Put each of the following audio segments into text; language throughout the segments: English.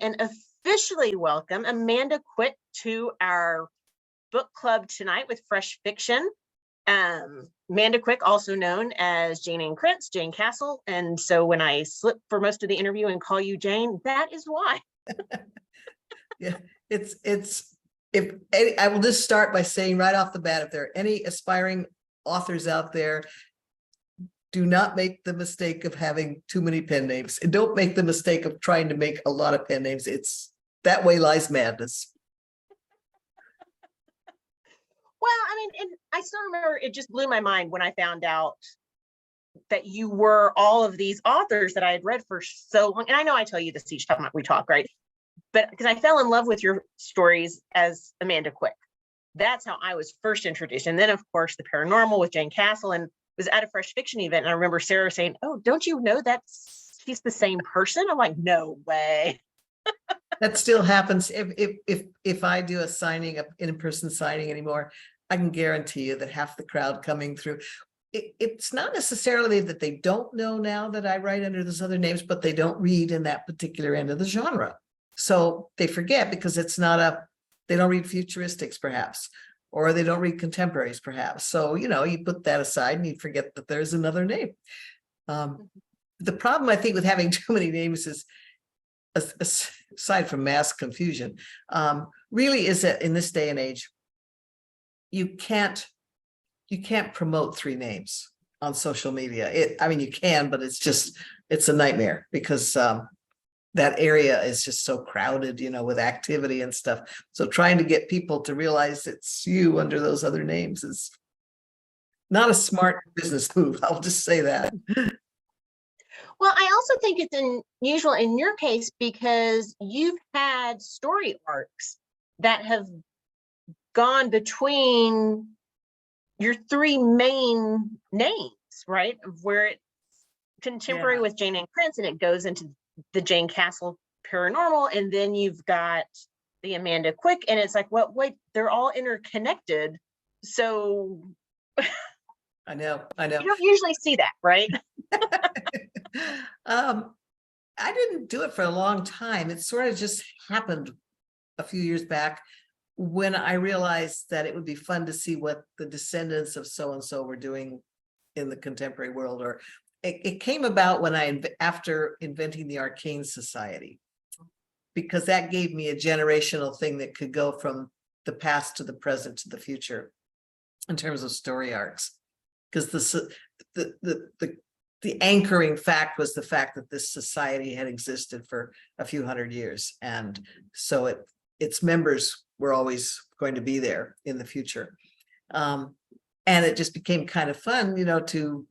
and officially welcome Amanda Quick to our book club tonight with Fresh Fiction. Amanda Quick, also known as Jayne Ann Krentz, Jane Castle. And so when I slip for most of the interview and call you Jane, that is why. Yeah, if I will just start by saying right off the bat, if there are any aspiring authors out there, do not make the mistake of having too many pen names, and don't make the mistake of trying to make a lot of pen names. It's that way lies madness. Well, I mean, and I still remember it just blew my mind when I found out that you were all of these authors that I had read for so long. And I know I tell you this each time we talk, right? But because I fell in love with your stories as Amanda Quick. That's how I was first introduced. And then, of course, the paranormal with Jane Castle, and was at a Fresh Fiction event. And I remember Sarah saying, "Oh, don't you know that she's the same person?" I'm like, no way. That still happens. If I do a signing, an in-person signing anymore, I can guarantee you that half the crowd coming through, it's not necessarily that they don't know now that I write under those other names, but they don't read in that particular end of the genre. So they forget because it's not they don't read futuristics perhaps, or they don't read contemporaries perhaps. So, you put that aside and you forget that there's another name. The problem I think with having too many names is, aside from mass confusion, really is that in this day and age, you can't promote three names on social media. I mean, you can, but it's a nightmare because that area is just so crowded, with activity and stuff. So trying to get people to realize it's you under those other names is not a smart business move. I'll just say that. Well, I also think it's unusual in your case because you've had story arcs that have gone between your three main names, right? Where it's contemporary with Jayne Ann Krentz, and it goes into the Jane Castle paranormal, and then you've got the Amanda Quick, and it's like, well, wait, they're all interconnected. So I know. You don't usually see that, right? I didn't do it for a long time. It sort of just happened a few years back when I realized that it would be fun to see what the descendants of so-and-so were doing in the contemporary world. Or it came about when after inventing the Arcane Society, because that gave me a generational thing that could go from the past to the present to the future in terms of story arcs. Because the anchoring fact was the fact that this society had existed for a few hundred years. And so its members were always going to be there in the future. And it just became kind of fun, to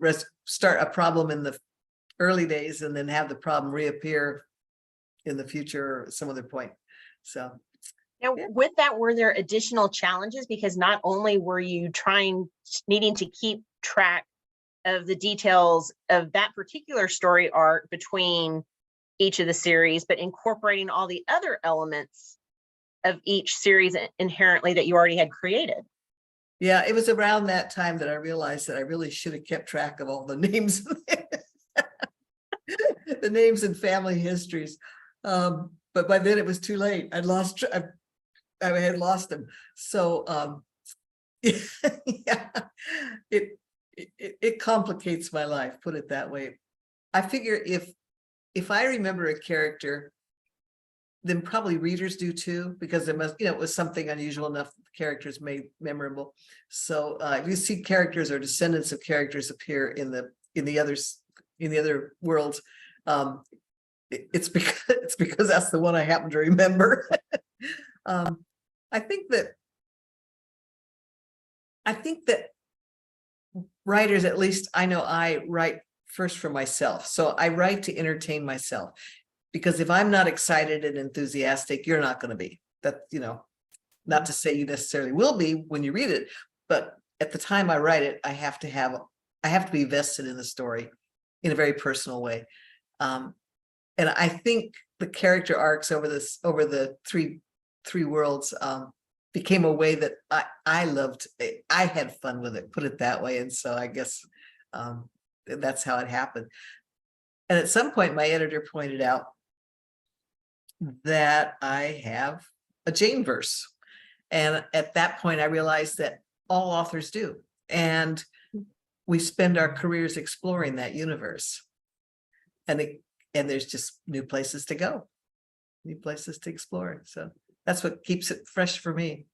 start a problem in the early days and then have the problem reappear in the future or some other point. So now, with that, were there additional challenges? Because not only were you needing to keep track of the details of that particular story arc between each of the series, but incorporating all the other elements of each series inherently that you already had created. Yeah, it was around that time that I realized that I really should have kept track of all the names, the names and family histories. But by then it was too late. I had lost them. So yeah, it complicates my life, put it that way. I figure if I remember a character, then probably readers do too, because it was something unusual enough that the characters made memorable. So if you see characters or descendants of characters appear in the other worlds, it's because that's the one I happen to remember. I think that writers, at least I know I write first for myself. So I write to entertain myself, because if I'm not excited and enthusiastic, you're not going to be. That, not to say you necessarily will be when you read it, but at the time I write it, I have to be vested in the story in a very personal way. And I think the character arcs over the three worlds became a way that I loved. I had fun with it, put it that way. And so I guess that's how it happened. And at some point, my editor pointed out that I have a Jayne verse. And at that point, I realized that all authors do. And we spend our careers exploring that universe. And there's just new places to go, new places to explore. So that's what keeps it fresh for me.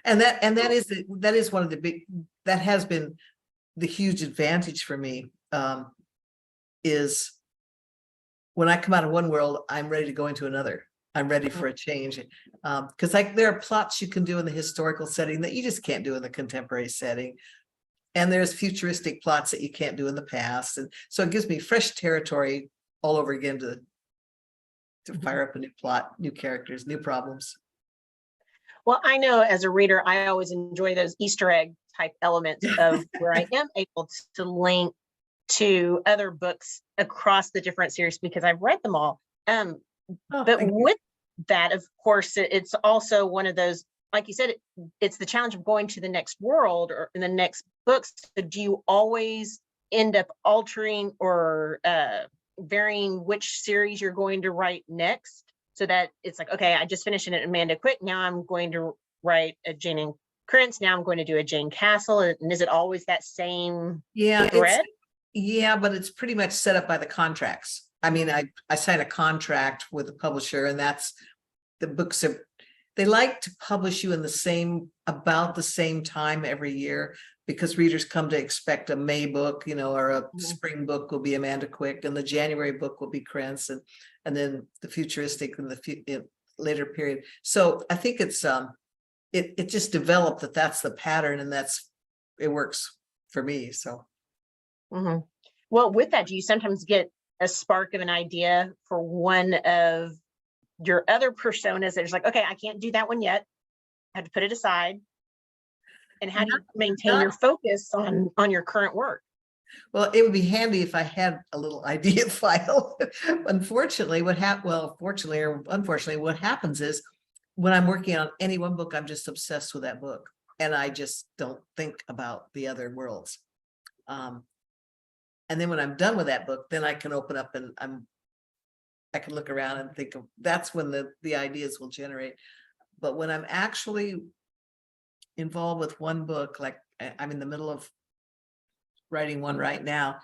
And that is one of the big, that has been the huge advantage for me, is when I come out of one world, I'm ready to go into another. I'm ready for a change. Because there are plots you can do in the historical setting that you just can't do in the contemporary setting. And there's futuristic plots that you can't do in the past. And so it gives me fresh territory all over again to fire up a new plot, new characters, new problems. Well, I know as a reader, I always enjoy those Easter egg type elements of where I am able to link to other books across the different series because I've read them all. But with that, of course, it's also one of those, like you said, it's the challenge of going to the next world or in the next books. So do you always end up altering or varying which series you're going to write next? So that it's like, okay, I just finished an Amanda Quick. Now I'm going to write a Jayne Ann Krentz. Now I'm going to do a Jane Castle. And is it always that same thread? Yeah, but it's pretty much set up by the contracts. I mean, I sign a contract with a publisher, and that's the books they like to publish you in about the same time every year, because readers come to expect a May book, or a spring book will be Amanda Quick, and the January book will be Krentz, and then the futuristic in the later period. So I think it's it just developed that's the pattern, and it works for me. So. Well, with that, do you sometimes get a spark of an idea for one of your other personas that's like, okay, I can't do that one yet. I have to put it aside. And how do you maintain your focus on your current work? Well, it would be handy if I had a little idea file. Unfortunately, fortunately or unfortunately, what happens is when I'm working on any one book, I'm just obsessed with that book, and I just don't think about the other worlds. And then when I'm done with that book, then I can open up and I can look around and think of, that's when the ideas will generate. But when I'm actually involved with one book, like I'm in the middle of writing one right now,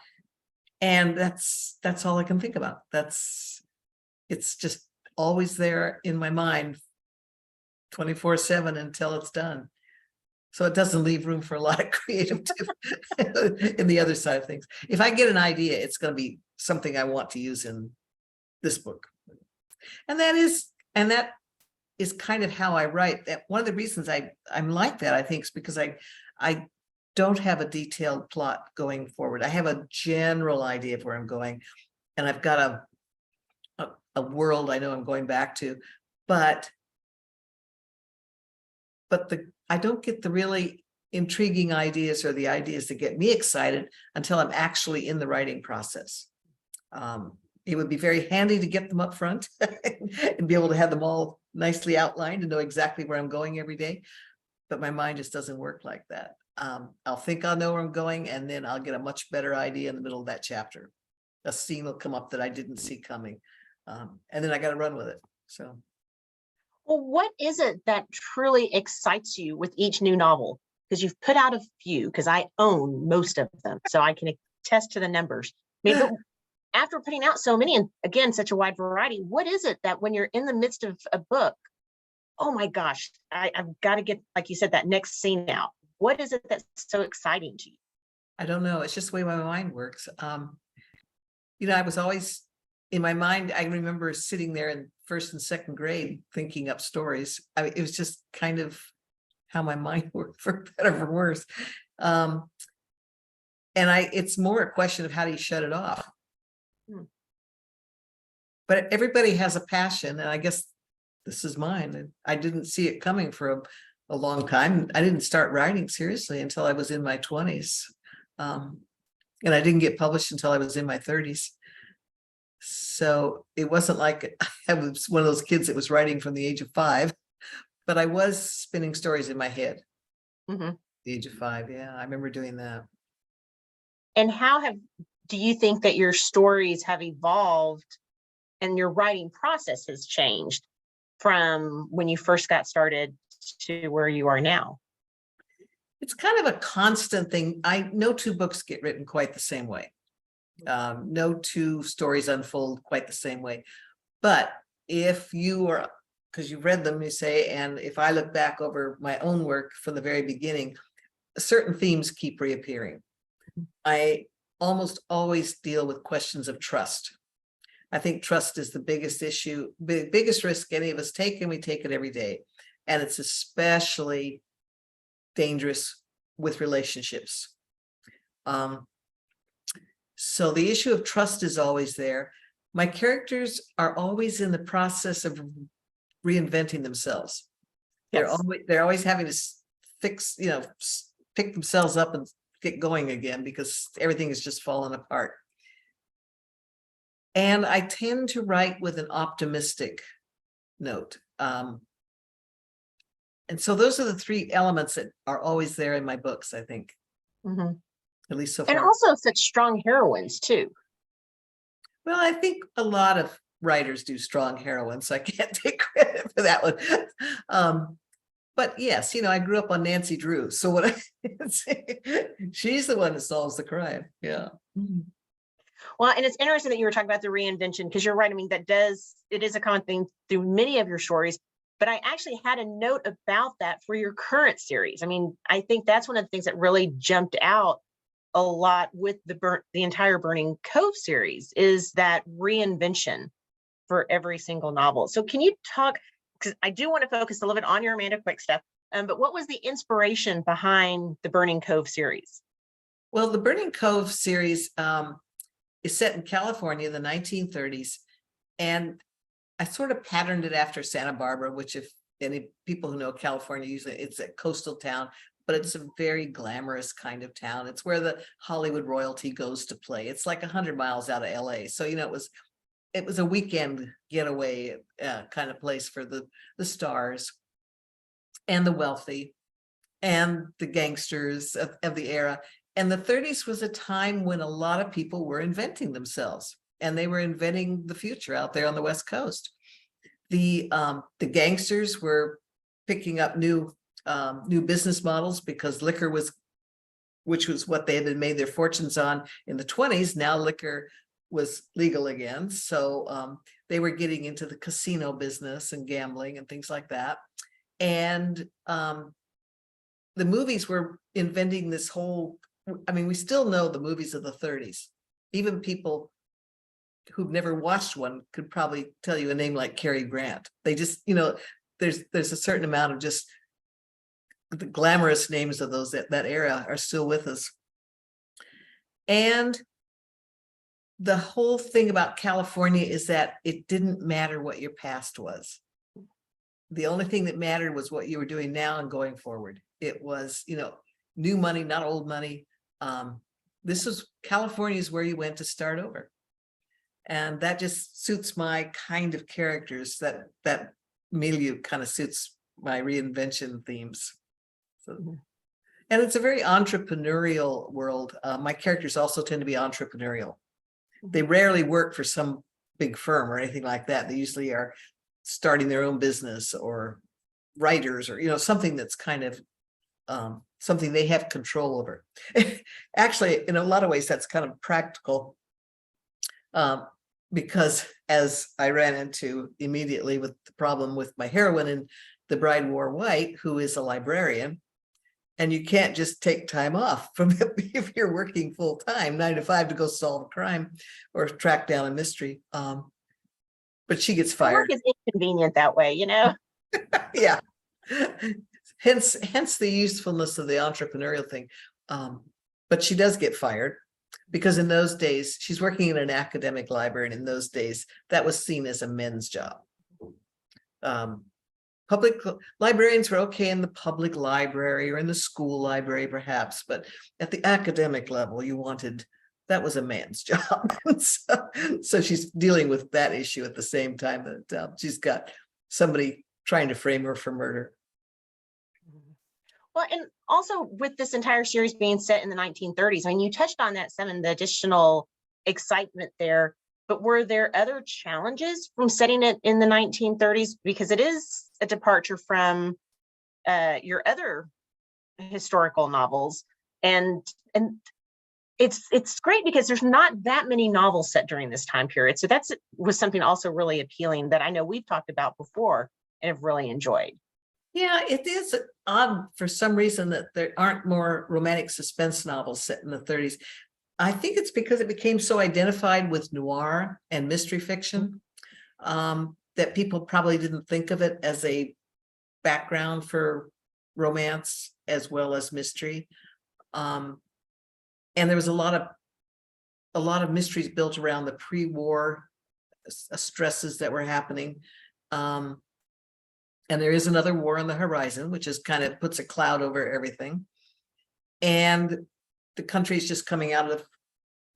and that's all I can think about. It's just always there in my mind 24/7 until it's done. So it doesn't leave room for a lot of creative in the other side of things. If I get an idea, it's going to be something I want to use in this book. And that is kind of how I write. That one of the reasons I'm like that, I think, is because I don't have a detailed plot going forward. I have a general idea of where I'm going, and I've got a world I know I'm going back to, but I don't get the really intriguing ideas or the ideas that get me excited until I'm actually in the writing process. It would be very handy to get them up front and be able to have them all nicely outlined and know exactly where I'm going every day. But my mind just doesn't work like that. I'll think I'll know where I'm going, and then I'll get a much better idea in the middle of that chapter. A scene will come up that I didn't see coming. And then I got to run with it. So. Well, what is it that truly excites you with each new novel? Because you've put out a few, because I own most of them, so I can attest to the numbers. Maybe after putting out so many, and again, such a wide variety, what is it that when you're in the midst of a book, oh my gosh, I've got to get, like you said, that next scene out. What is it that's so exciting to you? I don't know. It's just the way my mind works. I was always in my mind. I remember sitting there in first and second grade thinking up stories. It was just kind of how my mind worked, for better or for worse. And it's more a question of how do you shut it off? But everybody has a passion, and I guess this is mine. And I didn't see it coming for a long time. I didn't start writing seriously until I was in my 20s. And I didn't get published until I was in my 30s. So it wasn't like I was one of those kids that was writing from the age of 5, but I was spinning stories in my head. The age of 5. Yeah, I remember doing that. And do you think that your stories have evolved and your writing process has changed from when you first got started to where you are now? It's kind of a constant thing. No two books get written quite the same way. No two stories unfold quite the same way. But if you are, because you've read them, you say, and if I look back over my own work from the very beginning, certain themes keep reappearing. I almost always deal with questions of trust. I think trust is the biggest issue, biggest risk any of us take, and we take it every day. And it's especially dangerous with relationships. So the issue of trust is always there. My characters are always in the process of reinventing themselves. Yes. They're always having to fix, pick themselves up and get going again, because everything is just falling apart. And I tend to write with an optimistic note. And so those are the three elements that are always there in my books, I think. Mhm. At least so And far. also such strong heroines too. Well, I think a lot of writers do strong heroines, so I can't take credit for that one. But yes, I grew up on Nancy Drew. So what she's the one that solves the crime. Yeah. Well, and it's interesting that you were talking about the reinvention, because you're right. I mean, it is a common thing through many of your stories. But I actually had a note about that for your current series. I mean, I think that's one of the things that really jumped out a lot with the entire Burning Cove series, is that reinvention for every single novel. So can you talk, because I do want to focus a little bit on your Amanda Quick stuff, but what was the inspiration behind the Burning Cove series? Well, the Burning Cove series is set in California in the 1930s. And I sort of patterned it after Santa Barbara, which, if any people who know California, usually it's a coastal town, but it's a very glamorous kind of town. It's where the Hollywood royalty goes to play. It's like 100 miles out of LA. So, it was a weekend getaway kind of place for the stars and the wealthy and the gangsters of the era. And the 30s was a time when a lot of people were inventing themselves, and they were inventing the future out there on the West Coast. The gangsters were picking up new business models, because liquor which was what they had been made their fortunes on in the 20s. Now liquor was legal again. So they were getting into the casino business and gambling and things like that. And the movies were inventing this whole, we still know the movies of the 30s. Even people who've never watched one could probably tell you a name like Cary Grant. They just, there's a certain amount of just the glamorous names of those that era are still with us. And the whole thing about California is that it didn't matter what your past was. The only thing that mattered was what you were doing now and going forward. It was, new money, not old money. California is where you went to start over. And that just suits my kind of characters. That milieu kind of suits my reinvention themes. So, and it's a very entrepreneurial world. My characters also tend to be entrepreneurial. They rarely work for some big firm or anything like that. They usually are starting their own business, or writers, or something that's kind of something they have control over. Actually, in a lot of ways, that's kind of practical, because as I ran into immediately with the problem with my heroine in The Bride Wore White, who is a librarian, and you can't just take time off from if you're working full time, 9 to 5, to go solve a crime or track down a mystery. But she gets fired. Work is inconvenient that way, Yeah. Hence the usefulness of the entrepreneurial thing. But she does get fired, because in those days, she's working in an academic library, and in those days, that was seen as a men's job. Public librarians were okay in the public library or in the school library, perhaps, but at the academic level, that was a man's job. So she's dealing with that issue at the same time that she's got somebody trying to frame her for murder. Well, and also with this entire series being set in the 1930s, you touched on that, some of the additional excitement there. But were there other challenges from setting it in the 1930s? Because it is a departure from your other historical novels, and it's great because there's not that many novels set during this time period. So that's was something also really appealing that I know we've talked about before and have really enjoyed. Yeah, it is odd for some reason that there aren't more romantic suspense novels set in the 30s. I think it's because it became so identified with noir and mystery fiction that people probably didn't think of it as a background for romance as well as mystery. And there was a lot of mysteries built around the pre-war stresses that were happening. And there is another war on the horizon, which is kind of puts a cloud over everything. And the country is just coming out of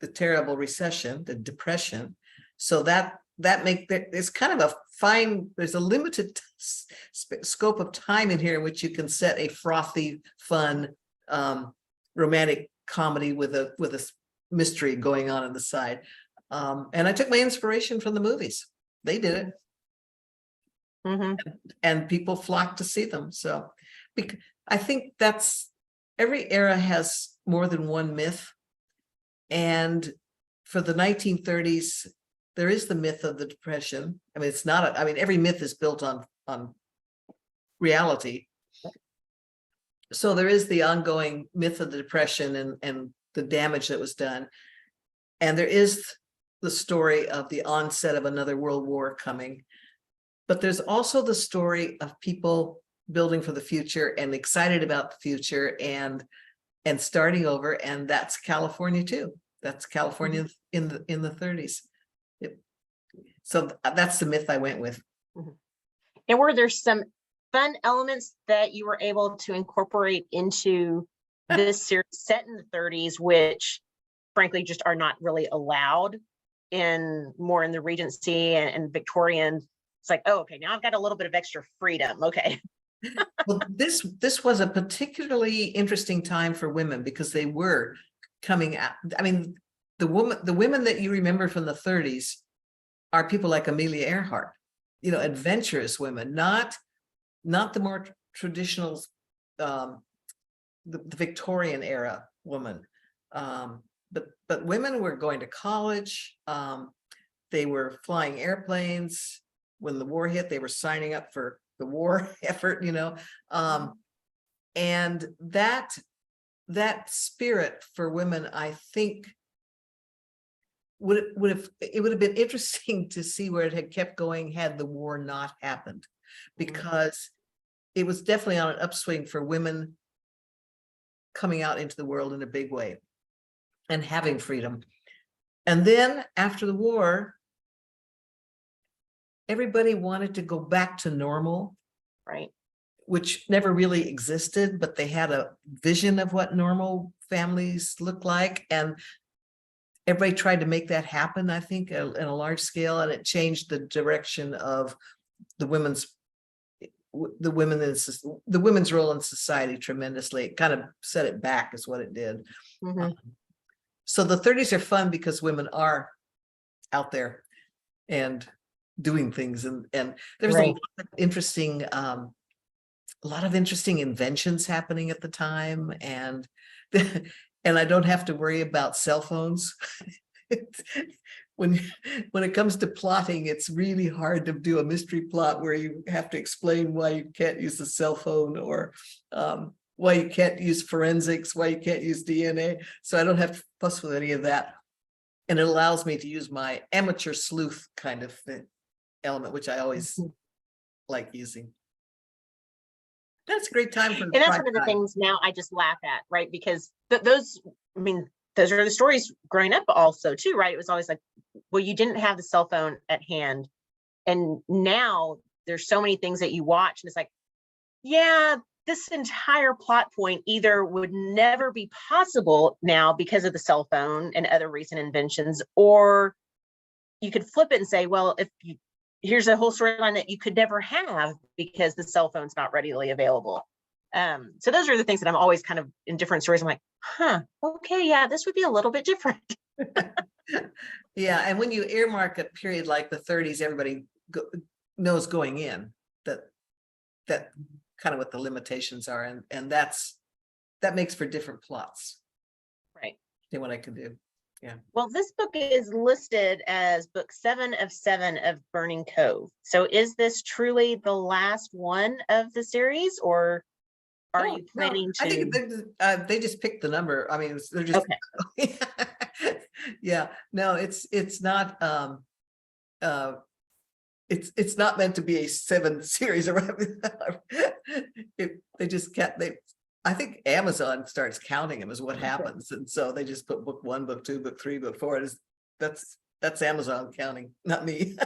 the terrible recession, the depression. So it's kind of a fine, there's a limited scope of time in here in which you can set a frothy, fun, romantic comedy with a mystery going on the side. And I took my inspiration from the movies. They did it. Mm-hmm. And people flock to see them. So I think every era has more than one myth. And for the 1930s, there is the myth of the Depression. I mean, every myth is built on reality. So there is the ongoing myth of the Depression and the damage that was done. And there is the story of the onset of another world war coming. But there's also the story of people building for the future and excited about the future and starting over. And that's California too. That's California in the 30s. So that's the myth I went with. And were there some fun elements that you were able to incorporate into this series set in the 30s, which frankly just are not really allowed more in the Regency and Victorian? It's like, oh, okay, now I've got a little bit of extra freedom. Okay. Well, this was a particularly interesting time for women because they were coming out. I mean, the women that you remember from the 30s are people like Amelia Earhart, adventurous women, not the more traditional, the Victorian era woman. But women were going to college. They were flying airplanes. When the war hit, they were signing up for the war effort, and that spirit for women, I think, would have been interesting to see where it had kept going had the war not happened, because it was definitely on an upswing for women coming out into the world in a big way and having freedom. And then after the war, everybody wanted to go back to normal, right? Which never really existed, but they had a vision of what normal families look like. And everybody tried to make that happen, I think, in a large scale. And it changed the direction of the women's role in society tremendously. It kind of set it back is what it did. So the 30s are fun because women are out there and doing things, and there's a lot of interesting inventions happening at the time, and I don't have to worry about cell phones. When it comes to plotting, it's really hard to do a mystery plot where you have to explain why you can't use a cell phone, or why you can't use forensics, why you can't use DNA. So I don't have to fuss with any of that, and it allows me to use my amateur sleuth kind of element, which I always like using. That's a great time for. And that's one of the things now I just laugh at, right? Because those are the stories growing up also too, right? It was always like, well, you didn't have the cell phone at hand. And now there's so many things that you watch and it's like, yeah, this entire plot point either would never be possible now because of the cell phone and other recent inventions, or you could flip it and say, well, here's a whole storyline that you could never have because the cell phone's not readily available. So those are the things that I'm always kind of in different stories. I'm like, okay, yeah, this would be a little bit different. Yeah, and when you earmark a period like the 30s, everybody knows going in that kind of what the limitations are, and that makes for different plots Right. than what I can do. Well, this book is listed as book 7 of 7 of Burning Cove. So is this truly the last one of the series, or are you planning I to? think they just picked the number. I mean, they're just Okay. yeah. No, it's not it's not meant to be a 7 series or they just kept I think Amazon starts counting them is what happens, and so they just put book 1, book 2, book 3, book 4. That's Amazon counting, not me.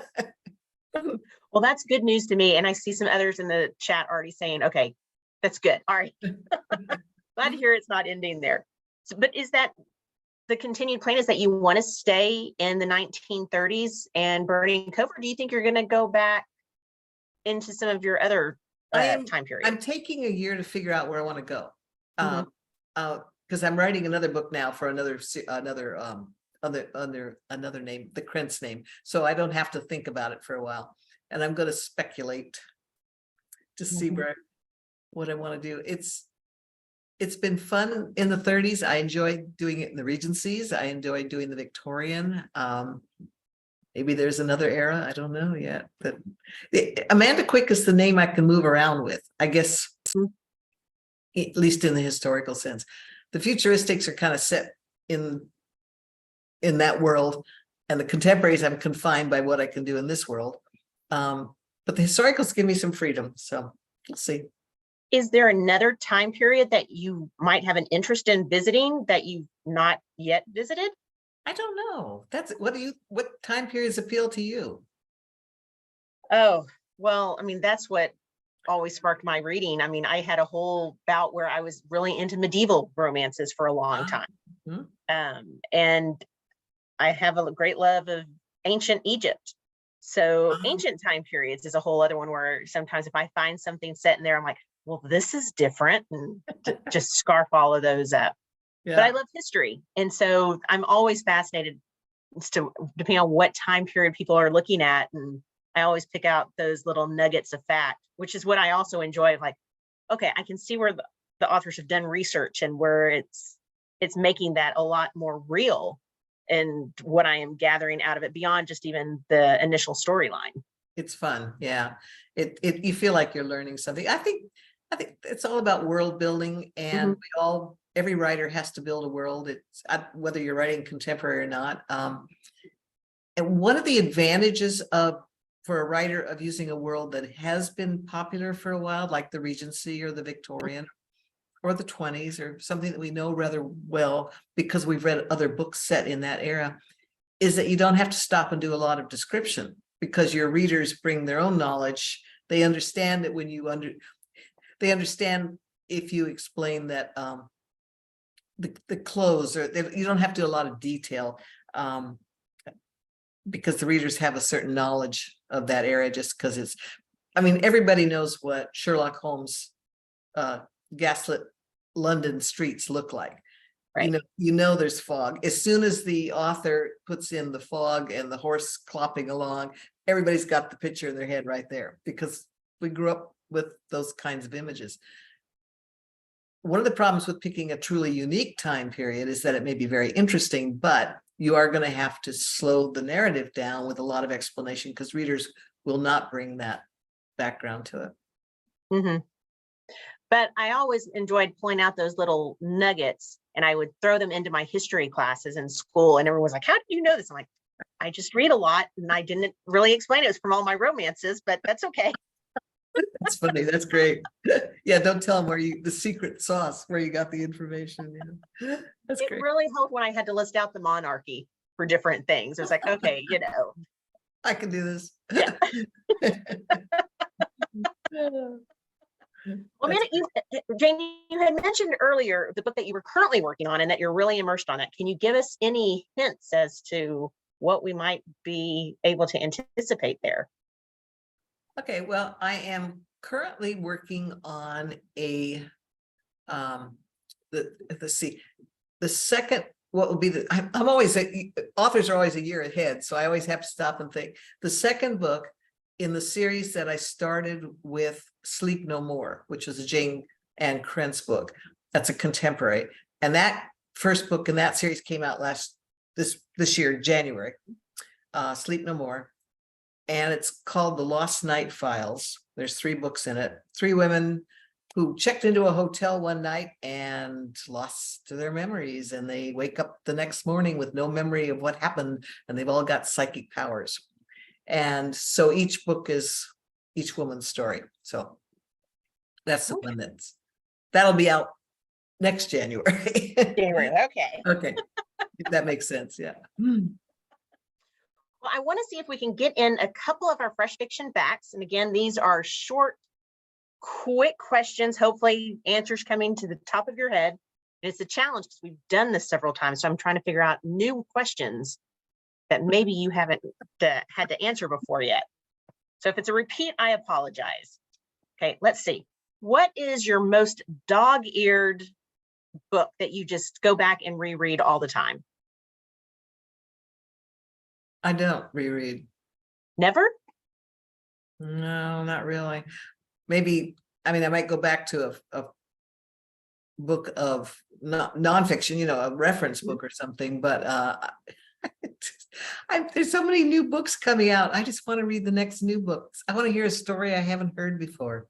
Well, that's good news to me. And I see some others in the chat already saying, okay, that's good. All right. Glad to hear it's not ending there. So, but is that the continued plan, is that you want to stay in the 1930s and Burning Cove, or do you think you're going to go back into some of your other time periods? I'm taking a year to figure out where I want to go. Mhm. Because I'm writing another book now for another name, the Krentz name. So I don't have to think about it for a while. And I'm going to speculate to see what I want to do. It's been fun in the 30s. I enjoyed doing it in the Regencies. I enjoyed doing the Victorian. Maybe there's another era. I don't know yet. But Amanda Quick is the name I can move around with, I guess, at least in the historical sense. The futuristics are kind of set in that world, and the contemporaries I'm confined by what I can do in this world. But the historicals give me some freedom, so we'll see. Is there another time period that you might have an interest in visiting that you've not yet visited? I don't know. What time periods appeal to you? Oh, well, I mean, that's what always sparked my reading. I mean, I had a whole bout where I was really into medieval romances for a long time. And I have a great love of ancient Egypt. So ancient time periods is a whole other one where sometimes if I find something set in there, I'm like, well, this is different, and just scarf all of those up. Yeah. But I love history. And so I'm always fascinated as to, depending on what time period people are looking at. And I always pick out those little nuggets of fact, which is what I also enjoy. Like, okay, I can see where the authors have done research and where it's making that a lot more real, and what I am gathering out of it beyond just even the initial storyline. It's fun. Yeah. You feel like you're learning something. I think it's all about world building, and every writer has to build a world. It's whether you're writing contemporary or not. And one of the advantages for a writer of using a world that has been popular for a while, like the Regency or the Victorian or the 20s, or something that we know rather well because we've read other books set in that era, is that you don't have to stop and do a lot of description, because your readers bring their own knowledge. They understand that they understand if you explain that the clothes, or you don't have to do a lot of detail, because the readers have a certain knowledge of that era, just because everybody knows what Sherlock Holmes gaslit London streets look like. Right. You know there's fog. As soon as the author puts in the fog and the horse clopping along, everybody's got the picture in their head right there, because we grew up with those kinds of images. One of the problems with picking a truly unique time period is that it may be very interesting, but you are going to have to slow the narrative down with a lot of explanation, because readers will not bring that background to it. But I always enjoyed pulling out those little nuggets, and I would throw them into my history classes in school. And everyone was like, how do you know this? I'm like, I just read a lot, and I didn't really explain it. It was from all my romances, but that's okay. That's funny. That's great. Yeah, don't tell them the secret sauce where you got the information. Yeah. That's great. It really helped when I had to list out the monarchy for different things. It was like, okay, I can do this. Yeah. Well, Jayne, you had mentioned earlier the book that you were currently working on and that you're really immersed on it. Can you give us any hints as to what we might be able to anticipate there? Okay, well, I am currently working on the second what will be I'm always, authors are always a year ahead, so I always have to stop and think. The second book in the series that I started with Sleep No More, which was a Jayne Ann Krentz book. That's a contemporary. And that first book in that series came out this year, January, Sleep No More. And it's called The Lost Night Files. There's 3 books in it. 3 women who checked into a hotel one night and lost their memories. And they wake up the next morning with no memory of what happened. And they've all got psychic powers. And so each book is each woman's story. So that's the one that'll be out next January. January, okay. Okay, if that makes sense, yeah. Well, I want to see if we can get in a couple of our fresh fiction facts. And again, these are short, quick questions, hopefully answers coming to the top of your head. And it's a challenge because we've done this several times. So I'm trying to figure out new questions that maybe you haven't had to answer before yet. So if it's a repeat, I apologize. Okay, let's see. What is your most dog-eared book that you just go back and reread all the time? I don't reread. Never? No, not really. Maybe, I mean, I might go back to a book of nonfiction, a reference book or something, but there's so many new books coming out. I just want to read the next new books. I want to hear a story I haven't heard before.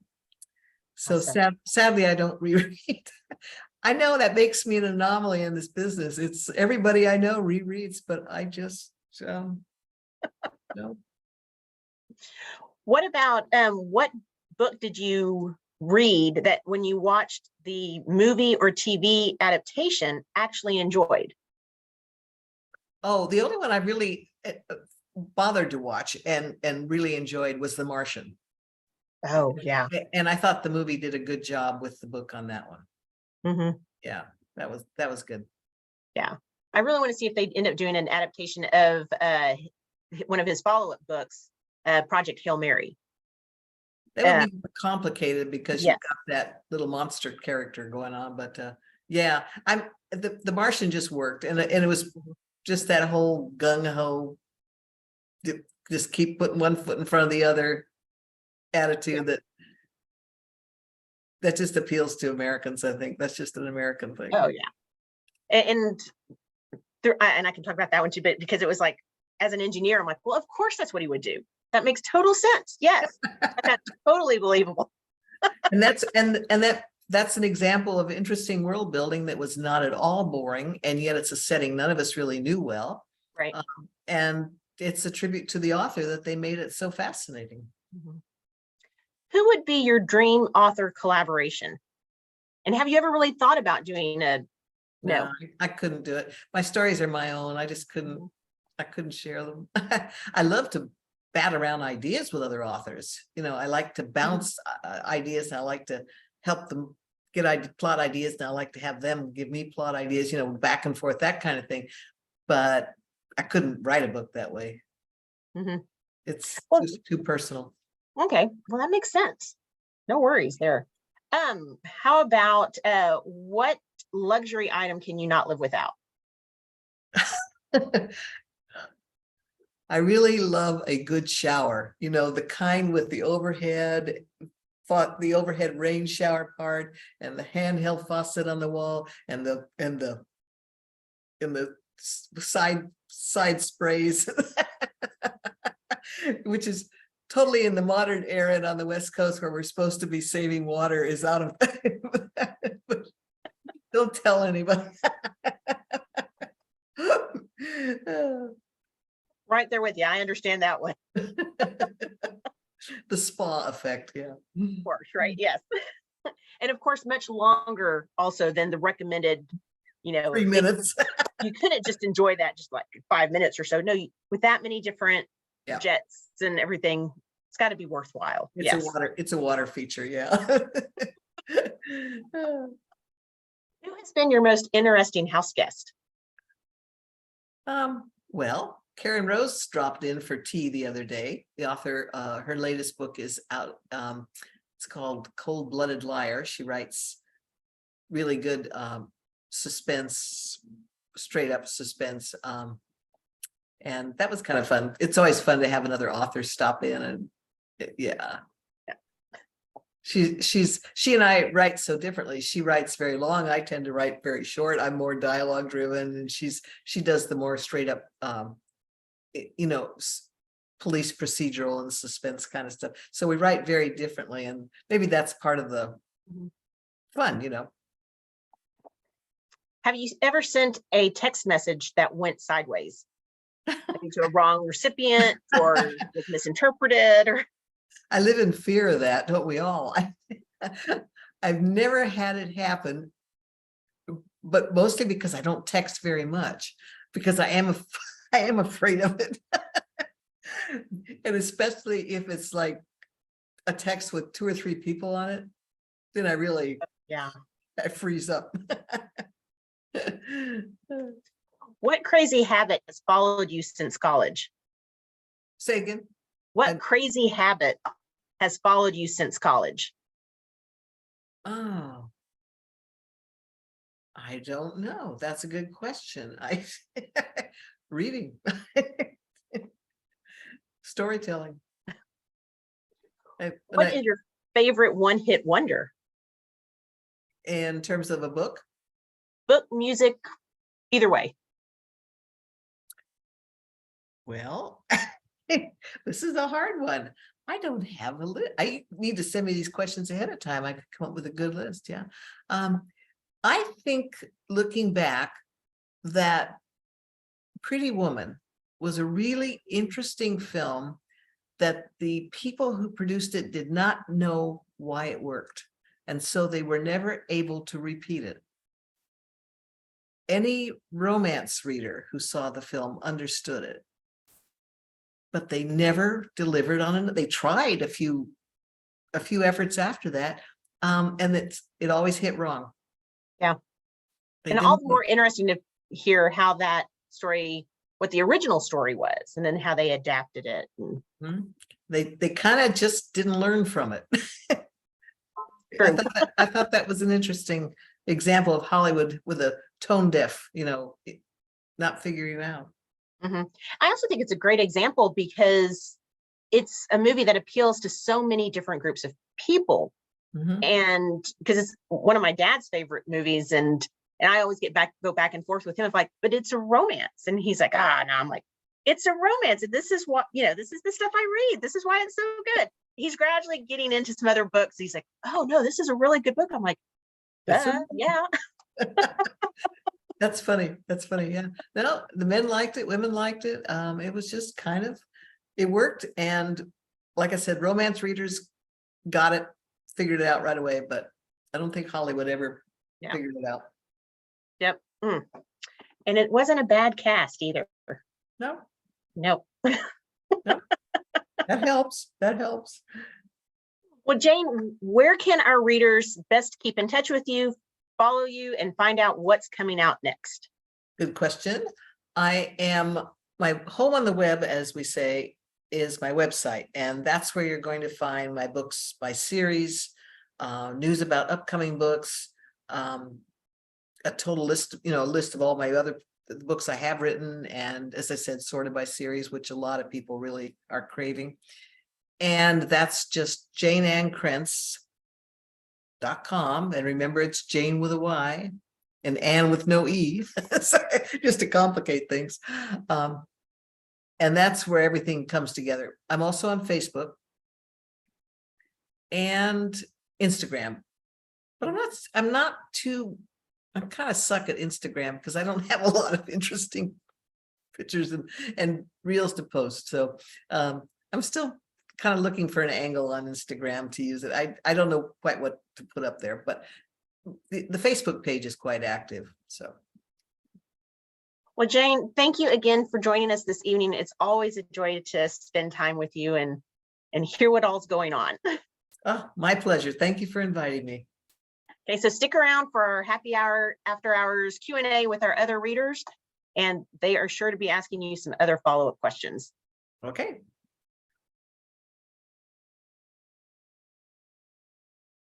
So sadly, I don't reread. I know that makes me an anomaly in this business. It's everybody I know rereads, but I just no. What about what book did you read that when you watched the movie or TV adaptation actually enjoyed? Oh, the only one I really bothered to watch and really enjoyed was The Martian. Oh, yeah. And I thought the movie did a good job with the book on that one. Mm-hmm. Yeah, that was good. Yeah. I really want to see if they end up doing an adaptation of one of his follow-up books, Project Hail Mary. That would be complicated because yes. you've got that little monster character going on. But yeah, the Martian just worked, and it was just that whole gung-ho, just keep putting one foot in front of the other attitude that just appeals to Americans. I think that's just an American thing. Oh yeah, and I can talk about that one too, but because it was like, as an engineer, I'm like, well, of course that's what he would do. That makes total sense. Yes, that's totally believable. And that's an example of interesting world building that was not at all boring, and yet it's a setting none of us really knew well. Right. And it's a tribute to the author that they made it so fascinating. Mm-hmm. Who would be your dream author collaboration? And have you ever really thought about doing a? No, I couldn't do it. My stories are my own. I just couldn't. I couldn't share them. I love to bat around ideas with other authors. I like to bounce ideas, and I like to help them get plot ideas, and I like to have them give me plot ideas, back and forth, that kind of thing. But I couldn't write a book that way. Mm-hmm. It's just too personal. Okay, well, that makes sense. No worries there. How about what luxury item can you not live without? I really love a good shower, the kind with the overhead rain shower part, and the handheld faucet on the wall, and the side sprays, which is totally in the modern era, and on the West Coast where we're supposed to be saving water is out of don't tell anybody. Right there with you. I understand that one. The spa effect, yeah. Of course, right? Yes. And of course, much longer also than the recommended, 3 minutes. You couldn't just enjoy that just like 5 minutes or so. No, with that many different jets and everything, it's got to be worthwhile. It's a water feature, yeah. Who has been your most interesting house guest? Well, Karen Rose dropped in for tea the other day. The author, her latest book is out. It's called Cold-Blooded Liar. She writes really good suspense straight up suspense. And that was kind of fun. It's always fun to have another author stop in and yeah. She and I write so differently. She writes very long. I tend to write very short. I'm more dialogue driven, and she does the more straight up, police procedural and suspense kind of stuff. So we write very differently, and maybe that's part of the fun, Have you ever sent a text message that went sideways? Maybe to a wrong recipient or was misinterpreted or I live in fear of that, don't we all? I've never had it happen, but mostly because I don't text very much, because I am afraid of it. And especially if it's like a text with 2 or 3 people on it, then I freeze up. what crazy habit has followed you since college? Say again. What crazy habit has followed you since college? Oh, I don't know. That's a good question. Reading, storytelling. What is your favorite one-hit wonder? In terms of a book? Book, music, either way. Well, this is a hard one. I don't have a list. I need to send me these questions ahead of time. I could come up with a good list. Yeah. I think looking back, that Pretty Woman was a really interesting film that the people who produced it did not know why it worked. And so they were never able to repeat it. Any romance reader who saw the film understood it, but they never delivered on it. They tried a few efforts after that, and it always hit wrong. Yeah, and all the more interesting to hear how that story, what the original story was, and then how they adapted it. They kind of just didn't learn from it. I thought that was an interesting example of Hollywood with a tone deaf, not figuring out. I also think it's a great example because it's a movie that appeals to so many different groups of people. And because it's one of my dad's favorite movies, and I always go back and forth with him. I'm like, but it's a romance, and he's like, no. I'm like, it's a romance, and this is what this is the stuff I read. This is why it's so good. He's gradually getting into some other books. He's like, oh no, this is a really good book. I'm like, yeah. That's funny. Yeah. No, the men liked it. Women liked it. It was just it worked. And like I said, romance readers got it, figured it out right away. But I don't think Hollywood ever figured it out. Yep. And it wasn't a bad cast either. No. No. That helps. Well, Jayne, where can our readers best keep in touch with you, follow you, and find out what's coming out next? Good question. My home on the web, as we say, is my website. And that's where you're going to find my books by series, news about upcoming books, a total list, list of all my other books I have written. And as I said, sorted by series, which a lot of people really are craving. And that's just JayneAnnKrentz.com. And remember, it's Jayne with a Y and Ann with no E, just to complicate things. And that's where everything comes together. I'm also on Facebook and Instagram, but I kind of suck at Instagram because I don't have a lot of interesting pictures and reels to post. So I'm still kind of looking for an angle on Instagram to use it. I don't know quite what to put up there, but the Facebook page is quite active. So. Well, Jayne, thank you again for joining us this evening. It's always a joy to spend time with you and hear what all's going on. Oh, my pleasure. Thank you for inviting me. Okay, so stick around for our happy hour after hours Q&A with our other readers, and they are sure to be asking you some other follow-up questions. Okay.